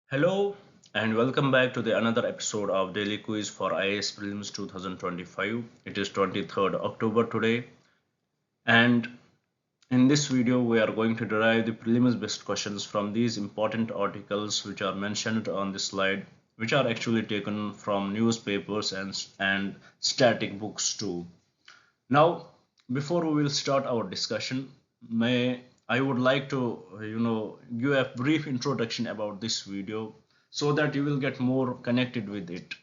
Hello and welcome back to the another episode of Daily Quiz for IAS Prelims 2025. It is 23rd October today, and in this video we are going to derive the prelims based questions from these important articles which are mentioned on this slide, which are actually taken from newspapers and static books too. Now, before we will start our discussion, may I would like to give a brief introduction about this video so that you will get more connected with it.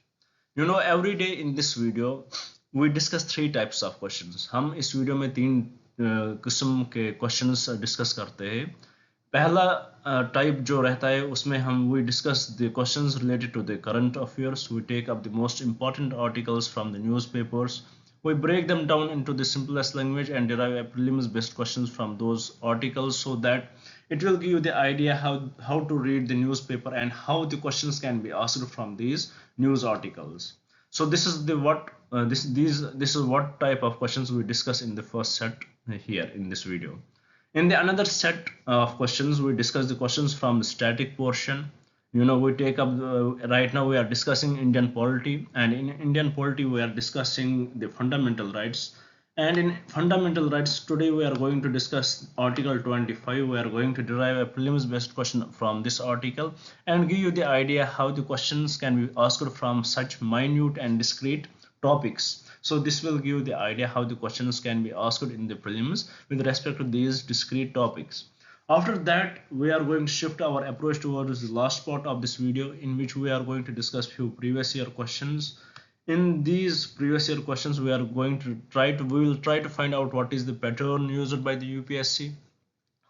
Every day in this video we discuss three types of questions. हम इस video में तीन किस्म के questions discuss करते हैं. पहला type जो रहता है उसमें हम we discuss the questions related to the current affairs. We take up the most important articles from the newspapers. We break them down into the simplest language and derive a prelims based questions from those articles so that it will give you the idea how to read the newspaper and how the questions can be asked from these news articles. So this is the what this is what type of questions we discuss in the first set here in this video. In the another set of questions, we discuss the questions from the static portion. We take up right now we are discussing Indian polity, and in Indian polity we are discussing the fundamental rights. And in fundamental rights today we are going to discuss Article 25. We are going to derive a prelims based question from this article and give you the idea how the questions can be asked from such minute and discrete topics. So this will give you the idea how the questions can be asked in the prelims with respect to these discrete topics. After that, we are going to shift our approach towards the last part of this video, in which we are going to discuss few previous year questions. In these previous year questions, we will try to find out what is the pattern used by the UPSC.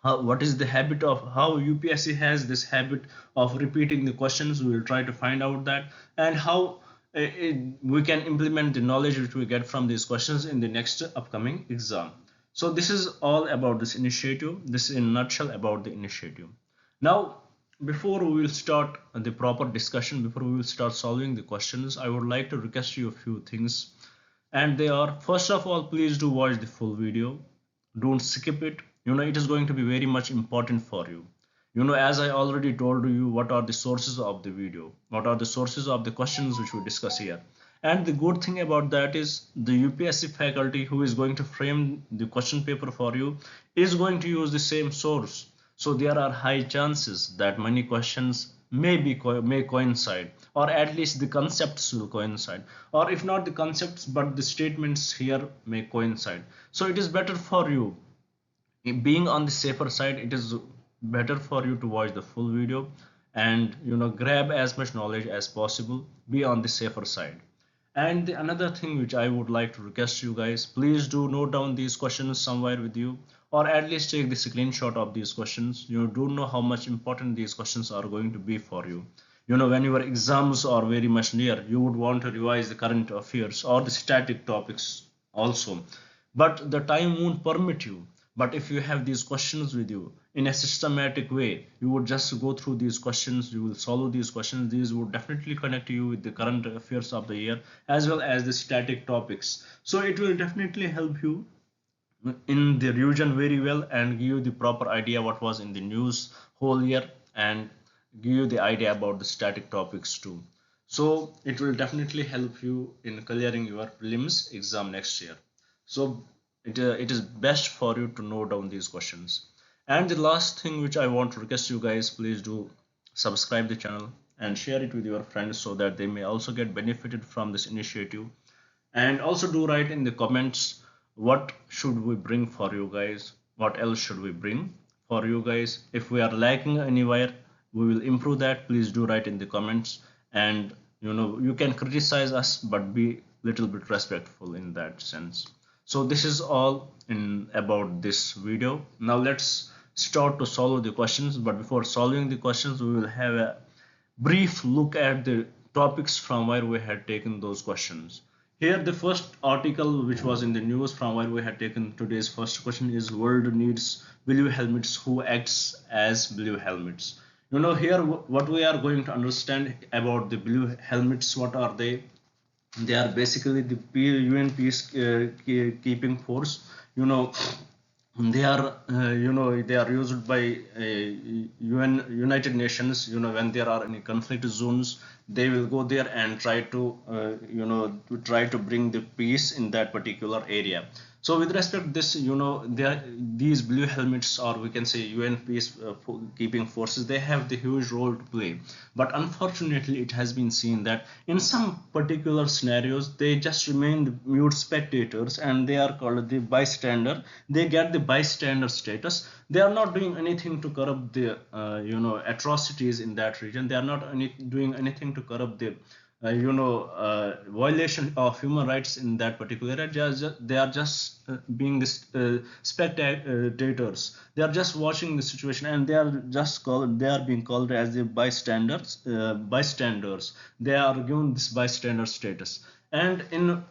What is the habit of how UPSC has this habit of repeating the questions. We will try to find out that, and how we can implement the knowledge which we get from these questions in the next upcoming exam. So this is all about this initiative. This is in a nutshell about the initiative. Now, before we will start the proper discussion, before we will start solving the questions, I would like to request you a few things. And they are, first of all, please do watch the full video. Don't skip it. It is going to be very much important for you. As I already told you, what are the sources of the video, what are the sources of the questions which we discuss here. And the good thing about that is the UPSC faculty who is going to frame the question paper for you is going to use the same source. So there are high chances that many questions may coincide, or at least the concepts will coincide, or if not the concepts but the statements here may coincide. So it is better for you, being on the safer side, it is better for you to watch the full video and grab as much knowledge as possible. Be on the safer side. And the another thing which I would like to request you guys, please do note down these questions somewhere with you, or at least take the screenshot of these questions. You do know how much important these questions are going to be for you. When your exams are very much near, you would want to revise the current affairs or the static topics also, but the time won't permit you. But if you have these questions with you in a systematic way, you would just go through these questions, you will solve these questions. These would definitely connect you with the current affairs of the year as well as the static topics. So it will definitely help you in the revision very well and give you the proper idea what was in the news whole year, and give you the idea about the static topics too. So it will definitely help you in clearing your prelims exam next year. So it is best for you to note down these questions. And the last thing which I want to request you guys, please do subscribe the channel and share it with your friends so that they may also get benefited from this initiative. And also do write in the comments what should we bring for you guys, what else should we bring for you guys. If we are lacking anywhere, we will improve that. Please do write in the comments, and you can criticize us but be little bit respectful in that sense. So this is all in about this video. Now let's start to solve the questions, but before solving the questions we will have a brief look at the topics from where we had taken those questions. Here the first article which was in the news from where we had taken today's first question is world needs blue helmets, who acts as blue helmets. Here what we are going to understand about the blue helmets, what are they? They are basically the UN peacekeeping force. they are they are used by United Nations. When there are any conflict zones, they will go there and try to try to bring the peace in that particular area. So with respect to this, these blue helmets, or we can say UN peace keeping forces, they have the huge role to play. But unfortunately, it has been seen that in some particular scenarios, they just remain the mute spectators, and they are called the bystander. They get the bystander status. They are not doing anything to curb the atrocities in that region. They are not doing anything to curb the violation of human rights in that particular area. They are just being this spectators. They are just watching the situation, and they are being called as the bystanders. They are given this bystander status. And in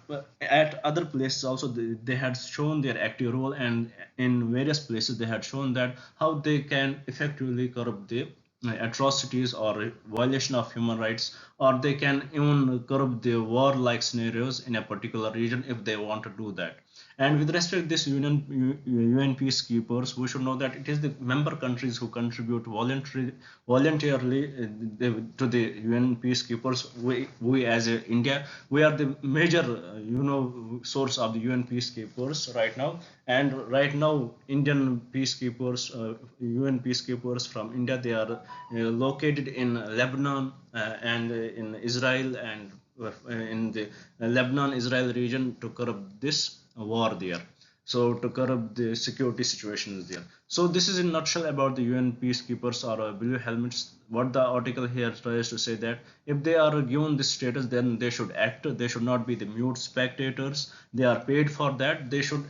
at other places also, they had shown their active role, and in various places they had shown that how they can effectively curb the atrocities or violation of human rights, or they can even curb the war-like scenarios in a particular region if they want to do that. And with respect to this UN peacekeepers, we should know that it is the member countries who contribute voluntarily to the UN peacekeepers. We as India, we are the major source of the UN peacekeepers right now. And right now, Indian peacekeepers, UN peacekeepers from India, they are located in Lebanon and in Israel, and in the Lebanon-Israel region to curb this war there. So to curb the security situations there. So this is in a nutshell about the UN peacekeepers or blue helmets. What the article here tries to say, that if they are given this status, then they should act. They should not be the mute spectators. They are paid for that. They should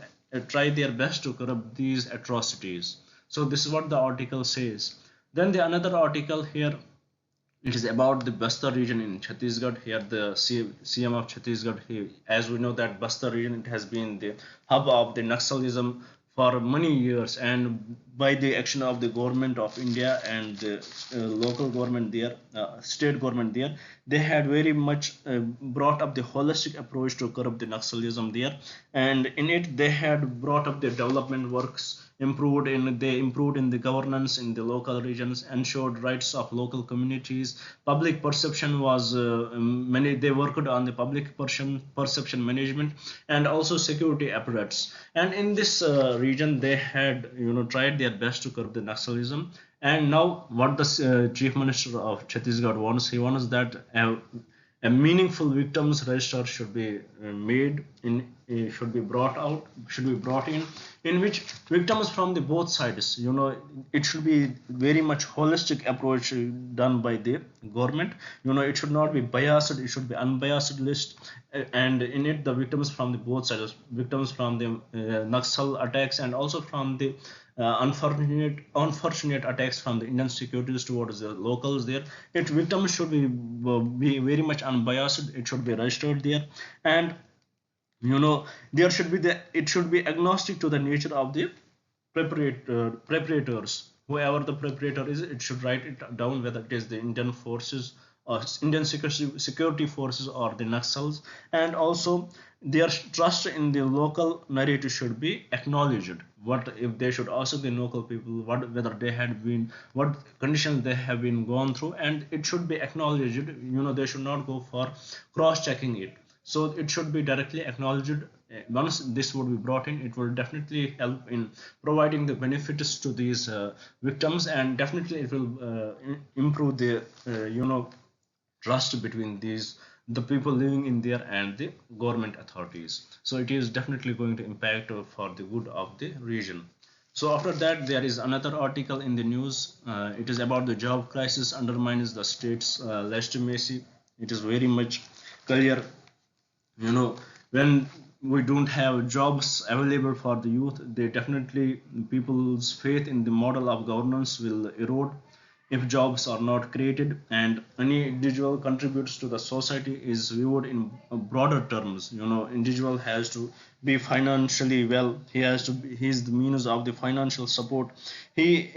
try their best to curb these atrocities. So this is what the article says. Then the another article here, it is about the Bastar region in Chhattisgarh. Here, the CM of Chhattisgarh, as we know that Bastar region, it has been the hub of the Naxalism for many years, and by the action of the government of India and the local government there, state government there, they had very much brought up the holistic approach to curb the Naxalism there, and in it they had brought up the development works, they improved in the governance in the local regions, ensured rights of local communities. Public perception was many they worked on the public perception management, and also security apparatus. And in this region, they had tried their best to curb the Naxalism. And now, what the chief minister of Chhattisgarh wants, he wants that a meaningful victims register should be made in should be brought in which victims from the both sides, it should be very much holistic approach done by the government. It should not be biased, it should be unbiased list. And in it, the victims from the both sides, victims from the Naxal attacks, and also from the unfortunate attacks from the Indian securities towards the locals there. It victims should be very much unbiased. It should be registered there. And there should be it should be agnostic to the nature of the preparators. Whoever the preparator is, it should write it down whether it is the Indian forces or Indian security forces or the Naxals. And also, their trust in the local narrative should be acknowledged. What if they should ask the local people whether they had been, what conditions they have been gone through, and it should be acknowledged. They should not go for cross checking it. So it should be directly acknowledged. Once this would be brought in, it will definitely help in providing the benefits to these victims, and definitely it will improve the trust between the people living in there and the government authorities. So it is definitely going to impact for the good of the region. So after that, there is another article in the news. It is about the job crisis undermines the state's legitimacy. It is very much clear, when we don't have jobs available for the youth, they definitely, people's faith in the model of governance will erode if jobs are not created. And any individual contributes to the society is viewed in broader terms. Individual has to be financially well, he is the means of the financial support. He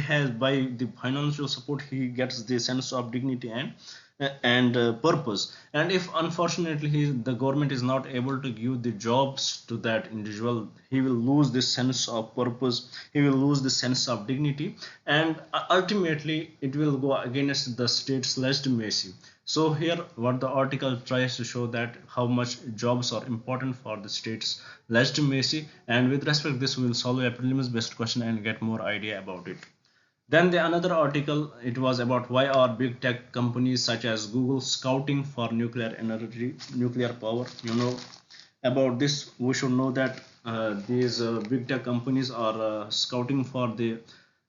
has, by the financial support, he gets the sense of dignity and and purpose. And if unfortunately the government is not able to give the jobs to that individual, he will lose this sense of purpose, he will lose the sense of dignity, and ultimately it will go against the state's legitimacy. So here what the article tries to show that how much jobs are important for the state's legitimacy, and with respect to this we will solve a prelims based question and get more idea about it. Then the another article, it was about why are big tech companies such as Google scouting for nuclear energy, nuclear power. About this, we should know that these big tech companies are scouting for the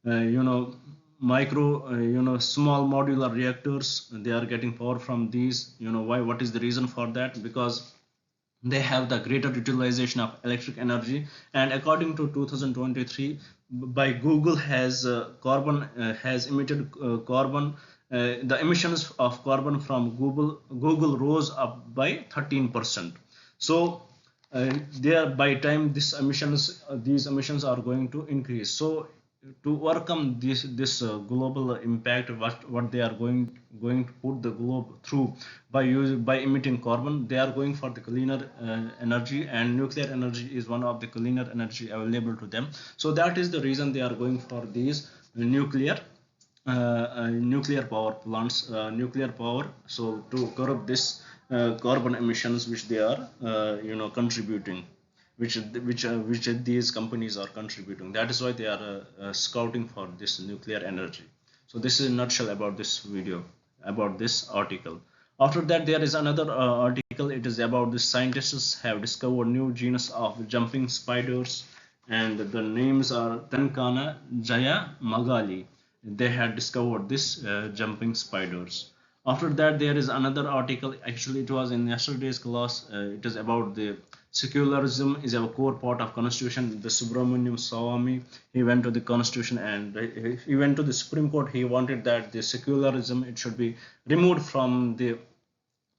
you know micro small modular reactors. They are getting power from these. Why? What is the reason for that? Because they have the greater utilization of electric energy, and according to 2023 by Google has carbon has emitted carbon the emissions of carbon from Google rose up by 13%. So there by time these emissions are going to increase. So to overcome this global impact, what they are going to put the globe through by emitting carbon, they are going for the cleaner energy, and nuclear energy is one of the cleaner energy available to them. So that is the reason they are going for these nuclear power plants, nuclear power, so to curb this carbon emissions which they are contributing, which these companies are contributing. That is why they are scouting for this nuclear energy. So this is a nutshell about this video, about this article. After that there is another article. It is about the scientists have discovered new genus of jumping spiders, and the names are Tankana Jaya Magali. They had discovered this jumping spiders. After that there is another article. Actually it was in yesterday's class. It is about the secularism is a core part of constitution. The Subramaniam Swamy, he went to the constitution and he went to the Supreme Court. He wanted that the secularism, it should be removed from the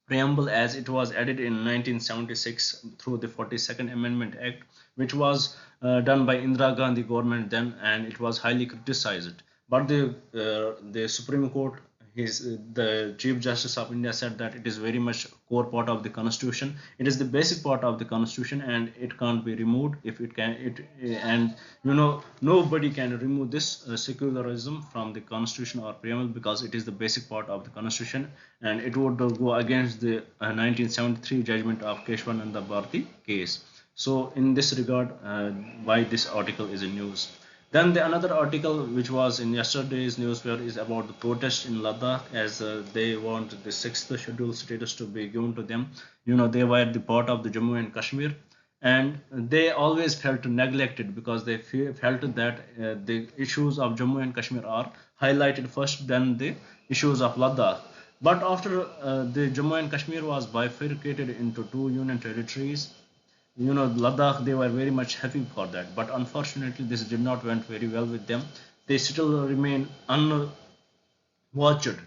preamble, as it was added in 1976 through the 42nd Amendment Act, which was done by Indira Gandhi government then, and it was highly criticized. But the Supreme Court, the Chief Justice of India said that it is very much core part of the Constitution. It is the basic part of the Constitution, and it can't be removed. If it can, and nobody can remove this secularism from the Constitution or preamble, because it is the basic part of the Constitution, and it would go against the 1973 judgment of Keshwananda Bharati case. So in this regard, why this article is in news. Then the another article which was in yesterday's newspaper is about the protest in Ladakh, as they want the sixth schedule status to be given to them. They were the part of the Jammu and Kashmir, and they always felt neglected because they felt that the issues of Jammu and Kashmir are highlighted first than the issues of Ladakh. But after the Jammu and Kashmir was bifurcated into two union territories, Ladakh, they were very much happy for that, but unfortunately this did not went very well with them. They still remain unwatched,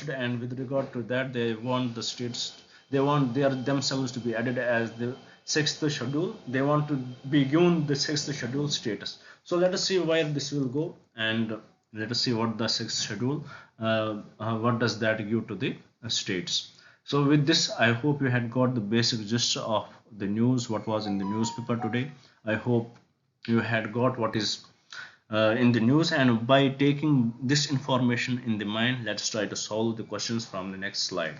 and with regard to that they want the states, they want their themselves to be added as the sixth schedule. They want to be given the sixth schedule status. So let us see where this will go, and let us see what the sixth schedule what does that give to the states. So with this, I hope you had got the basic gist of the news, what was in the newspaper today. I hope you had got what is in the news, and by taking this information in the mind, let's try to solve the questions from the next slide.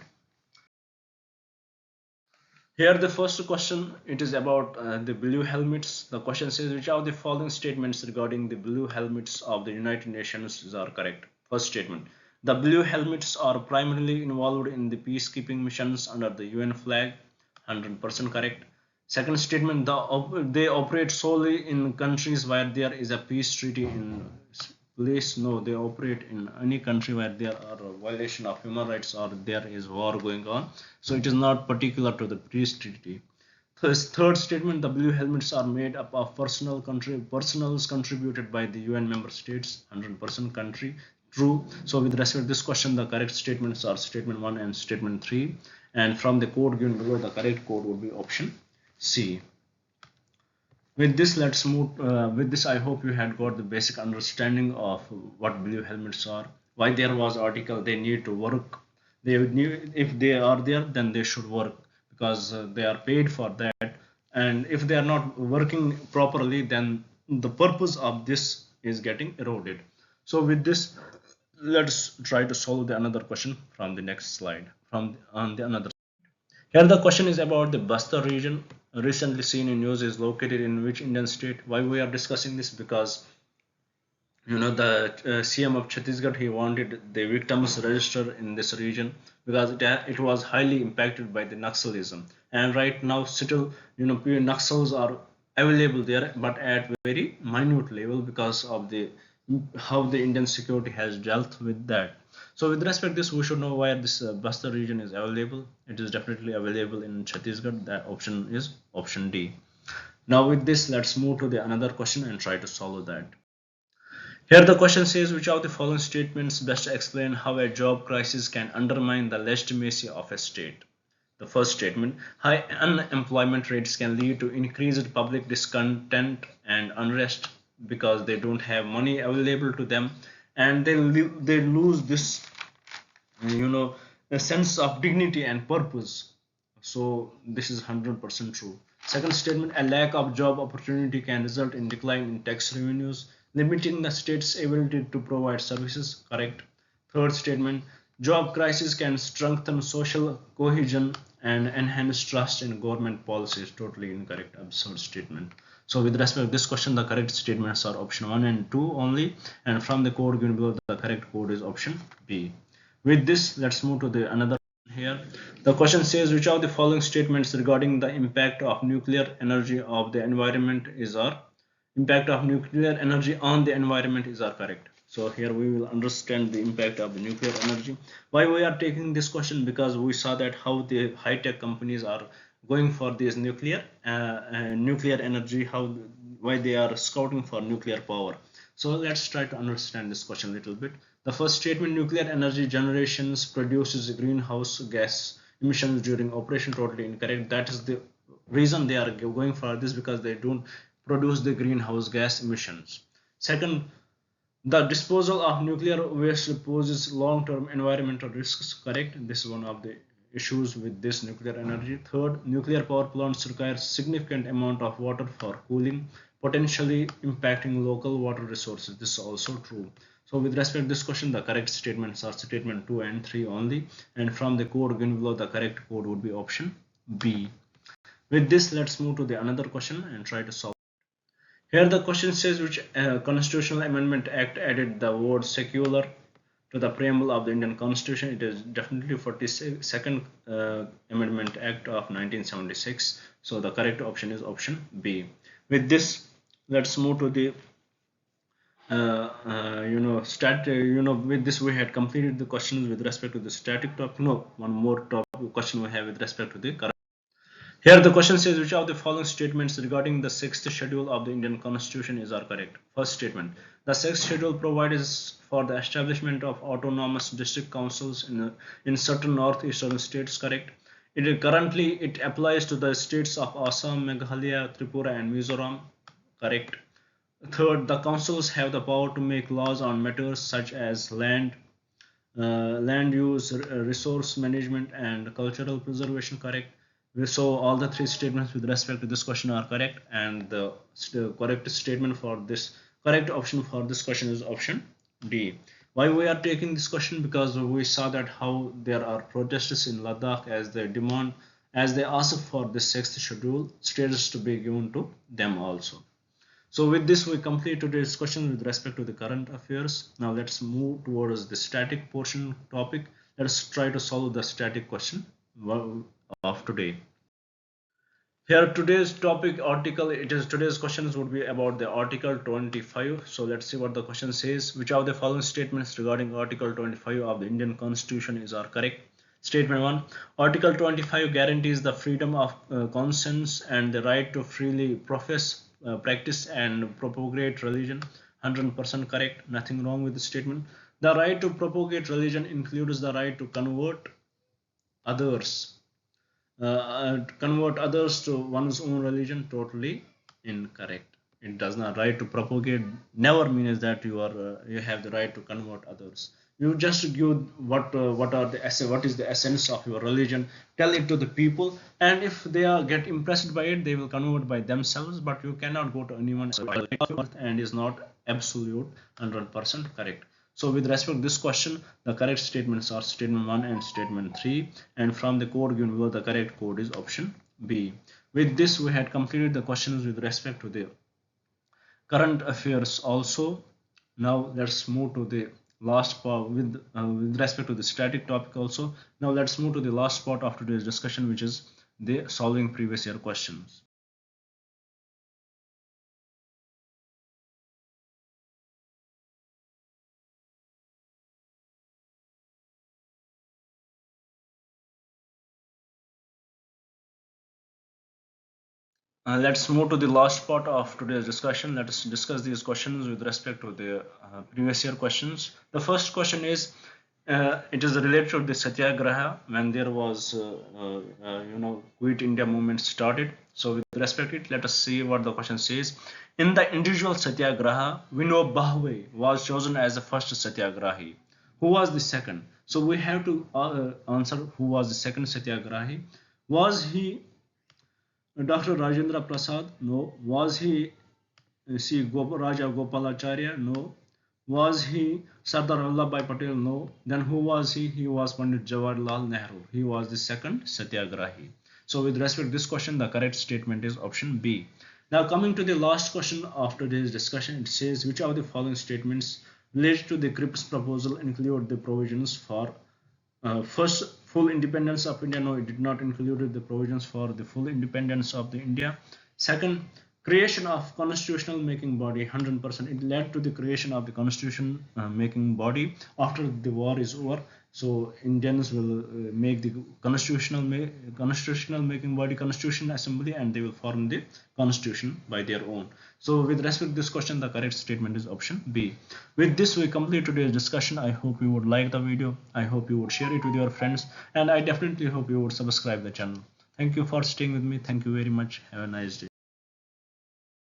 Here the first question, it is about the blue helmets. The question says, which of the following statements regarding the blue helmets of the United Nations are correct? First statement, the blue helmets are primarily involved in the peacekeeping missions under the UN flag, 100% correct. Second statement, they operate solely in countries where there is a peace treaty in place. No, they operate in any country where there are a violation of human rights or there is war going on. So it is not particular to the peace treaty. Third statement, the blue helmets are made up of personals contributed by the UN member states, 100% country. True. So with respect to this question, the correct statements are statement 1 and statement 3, and from the code given below, the correct code would be option C. With this, let's move. With this, I hope you had got the basic understanding of what blue helmets are, why there was article they need to work They knew if they are there, then they should work because they are paid for that. And if they are not working properly, then the purpose of this is getting eroded. So with this, let's try to solve the another question from the next slide. From on the another. Here the question is about the Bastar region, recently seen in news, is located in which Indian state? Why we are discussing this? Because the CM of Chhattisgarh, he wanted the victims register in this region because it was highly impacted by the Naxalism, and right now still pure Naxals are available there, but at very minute level because of the how the Indian security has dealt with that. So with respect to this, we should know where this Bastar region is available. It is definitely available in Chhattisgarh. That option is option D. Now with this, let's move to the another question and try to solve that. Here the question says, which of the following statements best explain how a job crisis can undermine the legitimacy of a state? The first statement, high unemployment rates can lead to increased public discontent and unrest because they don't have money available to them, and they lose this a sense of dignity and purpose. So this is 100% true. Second statement, a lack of job opportunity can result in decline in tax revenues, limiting the state's ability to provide services. Correct. Third statement, job crisis can strengthen social cohesion and enhance trust in government policies. Totally incorrect, absurd statement. So with respect to this question, the correct statements are option 1 and 2 only, and from the code given below, the correct code is option B. With this, let's move to the another here. The question says, which of the following statements regarding the impact of nuclear energy of the environment is our impact of nuclear energy on the environment is our correct? So here we will understand the impact of the nuclear energy. Why we are taking this question? Because we saw that how the high-tech companies are going for this nuclear energy, how why they are scouting for nuclear power. So let's try to understand this question a little bit. The first statement, nuclear energy generations produces greenhouse gas emissions during operation. Totally incorrect. That is the reason they are going for this, because they don't produce the greenhouse gas emissions. Second, the disposal of nuclear waste poses long-term environmental risks. Correct. This is one of the issues with this nuclear energy. Third, nuclear power plants require significant amount of water for cooling, potentially impacting local water resources. This is also true. So with respect to this question, the correct statements are statement 2 and 3 only, and from the code given below, the correct code would be option B. With this, let's move to the another question and try to solve. Here the question says, which constitutional amendment act added the word secular to the preamble of the Indian Constitution? It is definitely 42nd Amendment Act of 1976. So the correct option is option B. With this, let's move to the with this we had completed the questions with respect to the static topic. No, one more topic question we have with respect to the current. Here the question says, which of the following statements regarding the 6th schedule of the Indian Constitution is are correct? First statement, the 6th schedule provides for the establishment of autonomous district councils in certain northeastern states. Correct. Currently it applies to the states of Assam, Meghalaya, Tripura and Mizoram. Correct. Third, the councils have the power to make laws on matters such as land use, resource management and cultural preservation. Correct. So all the three statements with respect to this question are correct, and the correct statement for this correct option for this question is option D. Why we are taking this question? Because we saw that how there are protests in Ladakh as they ask for the 6th schedule status to be given to them also. So with this we complete today's question with respect to the current affairs. Now let's move towards the static portion topic. Let's try to solve the static question of today. Here today's topic article, today's questions would be about the article 25. So let's see what the question says. Which of the following statements regarding article 25 of the Indian Constitution is are correct? Statement 1, article 25 guarantees the freedom of conscience and the right to freely profess, practice and propagate religion. 100% correct, nothing wrong with the statement. The right to propagate religion includes the right to convert others to one's own religion. Totally incorrect. It does not. Right to propagate never means that you have the right to convert others. You just give what is the essence of your religion, tell it to the people, and if they are get impressed by it, they will convert by themselves. But you cannot go to anyone and is not absolute 100% correct. So with respect to this question, the correct statements are statement 1 and statement 3, and from the code given below, the correct code is option B. With this, we had completed the questions with respect to the current affairs also. Now let's move to the last part with respect to the static topic also. Now let's move to the last part of today's discussion, which is the solving previous year questions. Let's move to the last part of today's discussion. Let us discuss these questions with respect to the previous year questions. The first question is, it is related to the Satyagraha when there was, Quit India movement started. So with respect to it, let us see what the question says. In the individual Satyagraha, we know Bahwe was chosen as the first Satyagrahi. Who was the second? So we have to answer who was the second Satyagrahi. Was he Dr. Rajendra Prasad? No. Was he Raja Gopalacharya? No. Was he Sardar Vallabhbhai Patel? No. Then who was he? He was Pandit Jawaharlal Nehru. He was the second Satyagrahi. So with respect to this question, the correct statement is option B. Now coming to the last question of today's discussion, it says which of the following statements related to the Cripps proposal include the provisions for first, full independence of India? No, it did not include the provisions for the full independence of the India. Second, creation of constitutional making body, 100%. It led to the creation of the constitution making body after the war is over. So Indians will make the constitutional making body, constitution assembly, and they will form the constitution by their own. So with respect to this question, the correct statement is option B. With this, we complete today's discussion. I hope you would like the video. I hope you would share it with your friends, and I definitely hope you would subscribe the channel. Thank you for staying with me. Thank you very much. Have a nice day.